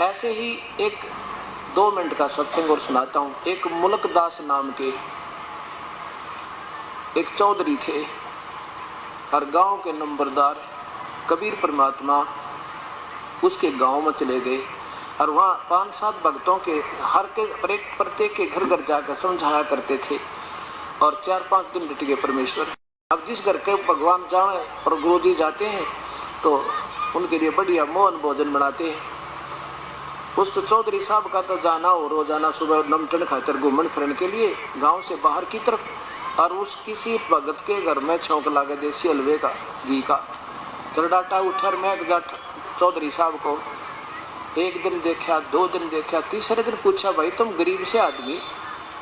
ऐसे ही एक 2 मिनट का सत्संग और सुनाता हूँ। एक मुल्कदास नाम के एक चौधरी थे और गांव के नंबरदार कबीर परमात्मा उसके गांव में चले गए और वहाँ 5-7 भक्तों के हर के प्रत्येक के घर घर जाकर समझाया करते थे और 4-5 दिन लिट गए परमेश्वर। अब जिस घर के भगवान जाए और गुरु जी जाते हैं तो उनके लिए बढ़िया मोहन भोजन बनाते हैं। उस चौधरी साहब का तो जाना हो रोजाना सुबह नमटन खातर घूमन फिरन के लिए गांव से बाहर की तरफ, और उस किसी भगत के घर में छौंक लागे देसी हलवे का घी का चरडाटा उठर में जाट चौधरी साहब को। एक दिन देखा, 2 दिन देखा, तीसरे दिन पूछा, भाई तुम गरीब से आदमी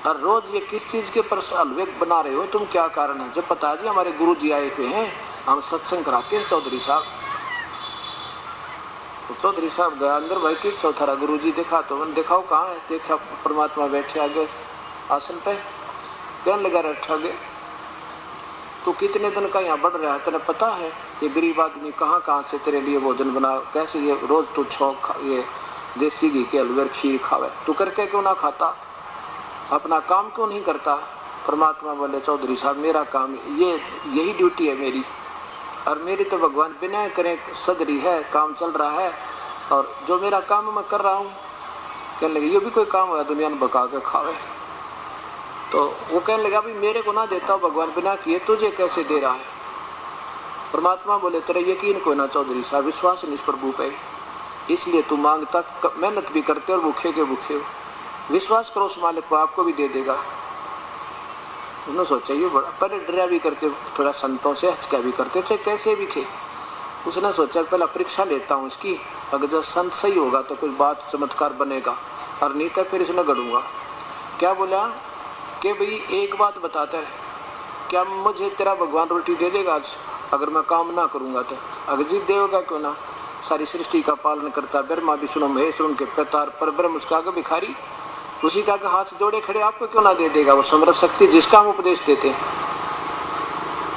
और रोज ये किस चीज के पर हलवे बना रहे हो, तुम क्या कारण है? जब पता जी हमारे गुरु जी आए हुए हैं, हम सत्संग कराते हैं चौधरी साहब। तो चौधरी साहब गया अंदर, भाई किस थारा गुरु जी देखा? तो मैंने दिखाओ कहाँ है? देखा परमात्मा बैठे आगे आसन पे। कहने लगा रखा गए तो कितने दिन का यहाँ बढ़ रहा है, तेने पता है ये गरीब आदमी कहाँ कहाँ से तेरे लिए भोजन बना, कैसे ये रोज तू छौंक ये देसी घी के हलवे खीर खावे, तू करके क्यों ना खाता, अपना काम क्यों नहीं करता? परमात्मा बोले, चौधरी साहब मेरा काम यही ड्यूटी है मेरी, और मेरी तो भगवान बिना करे सदरी है, काम चल रहा है और जो मेरा काम मैं कर रहा हूँ। कहने लगे ये भी कोई काम है दुनिया में बका के खावे? तो वो कहने लगा भी मेरे को ना देता भगवान बिना किए, तुझे कैसे दे रहा है? परमात्मा बोले तेरा यकीन कोई ना चौधरी साहब, विश्वास नहीं इस प्रभु पे, इसलिए तू मांगता मेहनत भी करते और भूखे के भूखे हो, विश्वास करो उस मालिक को आपको भी दे देगा। उन्होंने सोचा ये बड़ा, पहले डरा भी करते, थोड़ा संतों से हचका भी करते, चाहे कैसे भी थे। उसने सोचा पहला परीक्षा लेता हूँ इसकी, अगर जब संत सही होगा तो कोई बात चमत्कार बनेगा, और नहीं तो फिर इसने गढ़ूंगा। क्या बोला कि भाई एक बात बताता है, क्या मुझे तेरा भगवान रोटी दे देगा आज अगर मैं काम ना करूंगा? तो अगर जी देगा क्यों ना, सारी सृष्टि का पालन करता ब्रह्मा विष्णु महेश उनके प्रतार पर ब्रह्म उसका आगे भिखारी, उसी का हाथ जोड़े खड़े, आपको क्यों ना दे देगा? वो समर्थ शक्ति जिसका हम उपदेश देते हैं।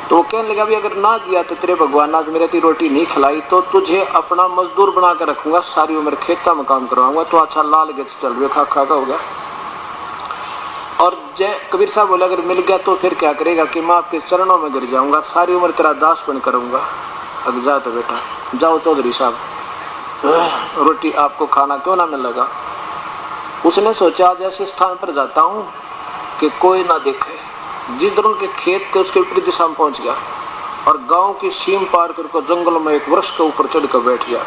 तो वो कहने लगा भी अगर ना दिया तो तेरे भगवान आज मेरे ती रोटी नहीं खिलाई तो तुझे अपना मजदूर बना कर रखूंगा, सारी उम्र खेता में काम करवाऊंगा, तो अच्छा लाल गेट चल रहे खा खा का हो गया। और जय कबीर साहब बोले अगर मिल गया तो फिर क्या करेगा कि मैं आपके चरणों में गिर जाऊंगा, सारी उम्र तेरा दास बन करूंगा। अब जा तो बेटा जाओ चौधरी साहब, रोटी आपको खाना क्यों ना मिलेगा? उसने सोचा आज ऐसे स्थान पर जाता हूँ कि कोई ना देखे, जिधर उनके खेत थे उसके विपरीत दिशा में पहुंच गया और गांव की सीम पार कर जंगल में एक वृक्ष के ऊपर चढ़कर बैठ गया।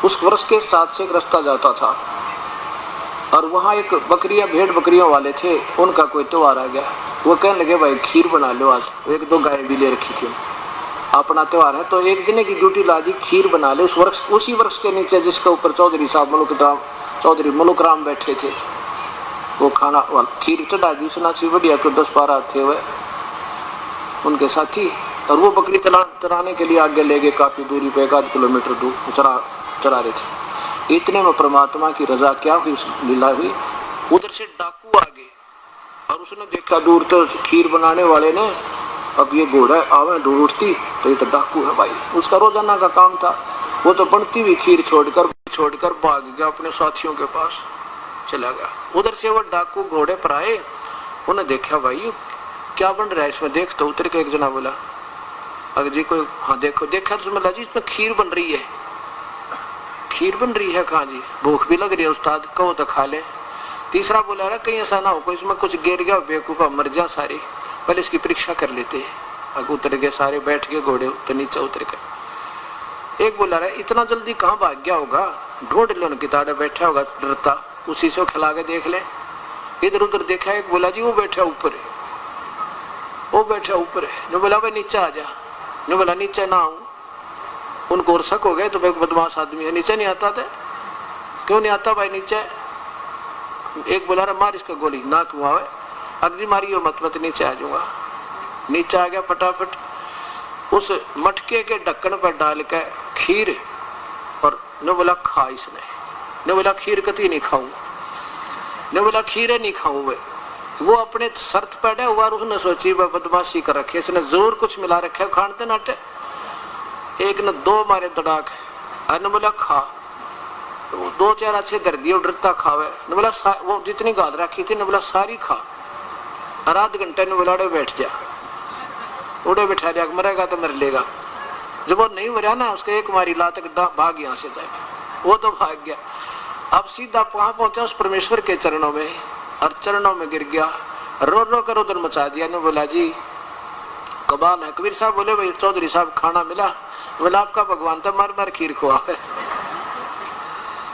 उस वृक्ष के साथ से एक रास्ता जाता था और वहाँ एक बकरियां भेड़ बकरियों वाले थे, उनका कोई त्योहार आ गया। वो कहने लगे भाई खीर बना लो आज, 1-2 गाय भी ले रखी थी, अपना त्योहार है तो एक दिन की ड्यूटी ला दी, खीर बना ले। उसी वृक्ष के नीचे जिसके ऊपर चौधरी साहब चौधरी मुलुक राम बैठे थे, वो खाना खीर चढ़ा दी। सुना सी बढ़िया को 10-12 थे वह उनके साथी, और वो बकरी चराने के लिए आगे ले गए, काफी दूरी पे 1-8 किलोमीटर दूर चरा रहे थे। इतने में परमात्मा की रजा क्या हुई, लीला हुई, उधर से डाकू आ गए और उसने देखा दूर तो खीर बनाने वाले ने, अब ये घोड़ा आवे ढूंढ उठती तो ये तो डाकू है भाई। उसका रोजाना का काम था, वो तो बनती हुई खीर छोड़कर भाग गया, अपने साथियों के पास चला गया। उधर से वो डाकू घोड़े पर आए, उन्हें देखा भाई क्या बन रहा है इसमें, देख तो उतर के एक जना बोला अगर जी कोई, हाँ देखो देखा तो मिला जी इसमें खीर बन रही है। खीर बन रही है? कहाँ जी, भूख भी लग रही है उस्ताद, कहो तो खा ले। तीसरा बोला रहा कहीं ऐसा ना हो कोई इसमें कुछ गिर गया बेवकूफा मर जा सारे, पहले इसकी परीक्षा कर लेते हैं। अगर उतर गए सारे, बैठ गए घोड़े तो नीचे उतर गए। एक बोला रहा इतना जल्दी कहाँ भाग गया होगा, ढूंढ लो उनकी ताड़े बैठा होगा डरता, उसी से खिला के देख ले। इधर उधर देखा, एक बोला जी वो बैठा ऊपर है, वो बैठा ऊपर है। जो बोला भाई नीचे आ जा, जो बोला नीचे ना आऊं। उनको और शक हो गए तो भाई बदमाश आदमी है, नीचे नहीं आता था, क्यों नहीं आता भाई नीचे? एक बोला रहा मार इसका गोली, ना क्यों आवे, अगजी मारियो मत नीचे आ जाऊंगा। नीचे आ गया फटाफट, उस मटके के ढक्कन पर डाल के खीर, और ने बोला खा इसने, ने बोला खीर कती नहीं खाऊं, ने बोला खीर नहीं खाऊं। वो अपने शर्त पैदा हुआ, उसने सोची बदमाशी कर रखी, इसने जरूर कुछ मिला रखे खानते नाटे। एक ने 2 मारे दड़ाक, ने बोला खा, वो 2-4 अच्छे धर दिए, डरता खावे। ने बोला वो जितनी गाल रखी थी ने बोला सारी खा, और आध घंटे ने बोला बैठ जा, उड़े बैठा दिया, मरेगा तो मर लेगा। जब वो नहीं मरा ना, उसके एक मारी लात भाग यहाँ से जाए, वो तो भाग गया। अब सीधा वहां पहुंचा उस परमेश्वर के चरणों में, और चरणों में गिर गया, रो रो कर उधर मचा दिया। ने बोला जी कबाल है। कबीर साहब बोले भाई चौधरी साहब खाना मिला? बोला आपका भगवान तो मर मर खीर खुआ है।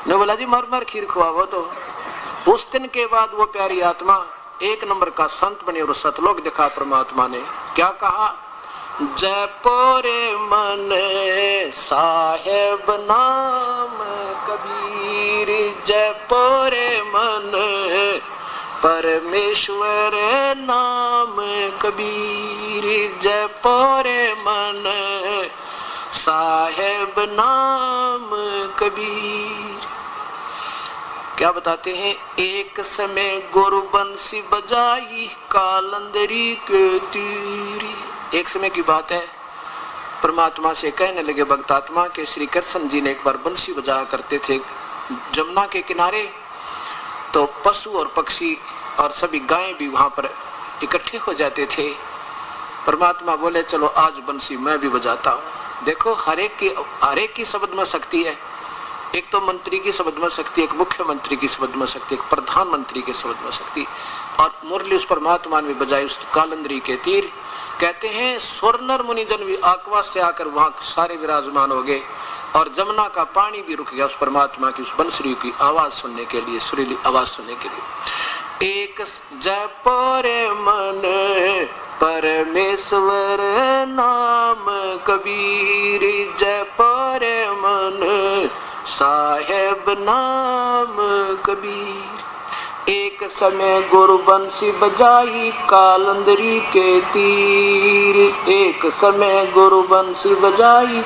ने बोला जी मर मर खीर खुआ। वो तो उस दिन के बाद वो प्यारी आत्मा एक नंबर का संत बने और सतलोक दिखा। परमात्मा ने क्या कहा? जय पोरे मन साहेब नाम कबीर, जय पोरे मन परमेश्वर नाम कबीर, जय पोरे मन साहेब नाम कबीर। क्या बताते हैं? एक समय गुरु बंसी बजाई कालंदरी के तीरी। एक समय की बात है, परमात्मा से कहने लगे भक्तात्मा के श्री कृष्ण जी ने एक बार बंसी बजाया करते थे जमुना के किनारे, तो पशु और पक्षी और सभी गायें भी वहां पर इकट्ठे हो जाते थे। परमात्मा बोले चलो आज बंसी मैं भी बजाता हूँ। देखो हर एक की शब्द में शक्ति है। एक तो मंत्री की शब्द में शक्ति, एक मुख्यमंत्री की शब्द में शक्ति, एक प्रधानमंत्री के शब्द में शक्ति, और मुरली उस परमात्मा ने बजाई उस कालंदरी के तीर। कहते हैं स्वर्णर मुनिजन भी आकाश से आकर वहां सारे विराजमान हो गए, और जमुना का पानी भी रुक गया उस परमात्मा की उस बंसुरी की आवाज सुनने के लिए, सुरीली आवाज सुनने के लिए। एक जय पोरे मन परमेश्वर नाम कबीर, जय पोरे मन साहेब नाम कबीर। एक समय गुरु बंसी बजाई कालंदरी के तीर, एक समय गुरु बंसी बजाई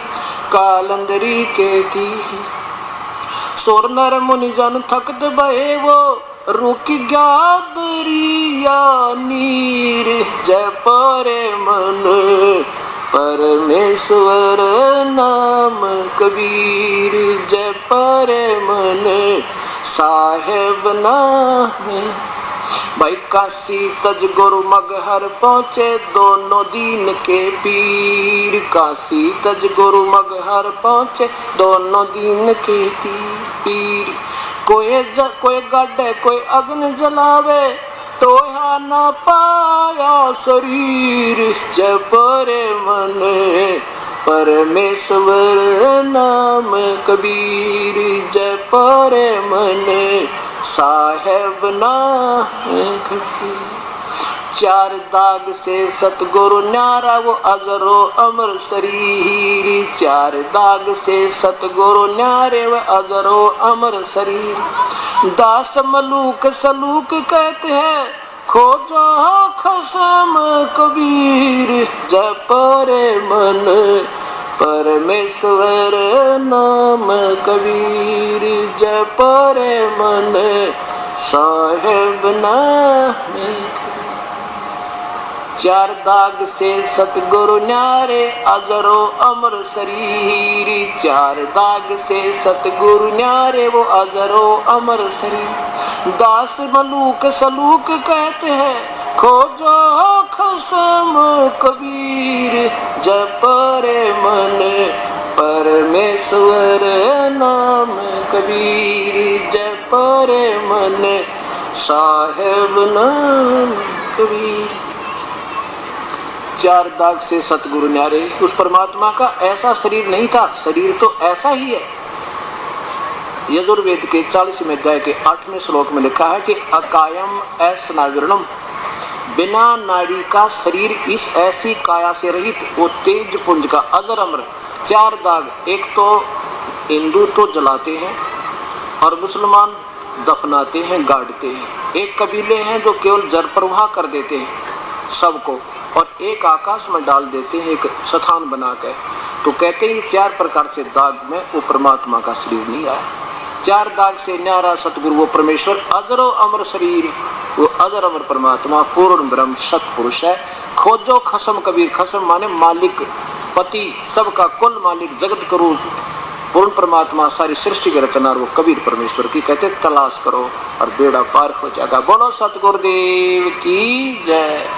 कालंदरी के तीर। सोर नर मुनिजन थकत भये वो रुकी गया दरिया नीर, जय पोरे मन परमेश्वर नाम कबीर, जय पोरे मन साहेब नाम। भाई काशी तज गुरु मगहर पहुँचे दोनों दीन के पीर, काशी तज गुरु मगहर पहुँचे दोनों दीन के पीर। कोई गाड़े कोई अग्नि जलावे तो यहाँ ना पाया शरीर, जय पोरे मन परमेश्वर नाम कबीर, जय पोरे मन साहेब नाम कबीर। चार दाग से सतगुरु न्यारा वो अजरो अमर शरीर, चार दाग से सतगुरु न्यारे वो अजरो अमर शरीर। दास मलूक सलूक कहते हैं खोजो खसम कबीर, जय पोरे मन परमेश्वर नाम कबीर, जय पोरे मन साहेब नाम। चार दाग से सतगुरु न्यारे अजरो अमर शरीर, चार दाग से सतगुरु न्यारे वो अजरो अमर शरीर। दास मलूक सलूक कहते हैं खोजो खसम कबीर, जय पोरे मन परमेश्वर नाम कबीर, जय पोरे मन साहेब नाम कबीर। चार दाग से सतगुरु न्यारे। उस परमात्मा का ऐसा शरीर नहीं था, शरीर तो ऐसा ही है। यजुर्वेद के 40वें अध्याय के 8वें श्लोक में लिखा है कि अकायम ऐसनाविरणम, बिना नाड़ी का शरीर इस ऐसी काया से रहित वो तेज पुंज का अजर अमर। चार दाग, एक तो हिंदू तो जलाते हैं और मुसलमान दफनाते हैं, गाड़ते हैं। एक कबीले हैं जो केवल जल प्रवाह कर देते हैं सबको, और एक आकाश में डाल देते हैं एक स्थान बनाकर। तो कहते हैं चार प्रकार से दाग में वो परमात्मा का शरीर नहीं आया। चार दाग से न्यारा सतगुरु वो परमेश्वर अजरो अमर शरीर, वो अजर अमर परमात्मा पूर्ण ब्रह्म सतपुरुष है। खोजो खसम कबीर, खसम माने मालिक, पति, सबका कुल मालिक, जगत करू पूर्ण परमात्मा सारी सृष्टि की रचना और वो कबीर परमेश्वर की कहते तलाश करो और बेड़ा पार हो जाएगा। बोलो सतगुरुदेव की जय।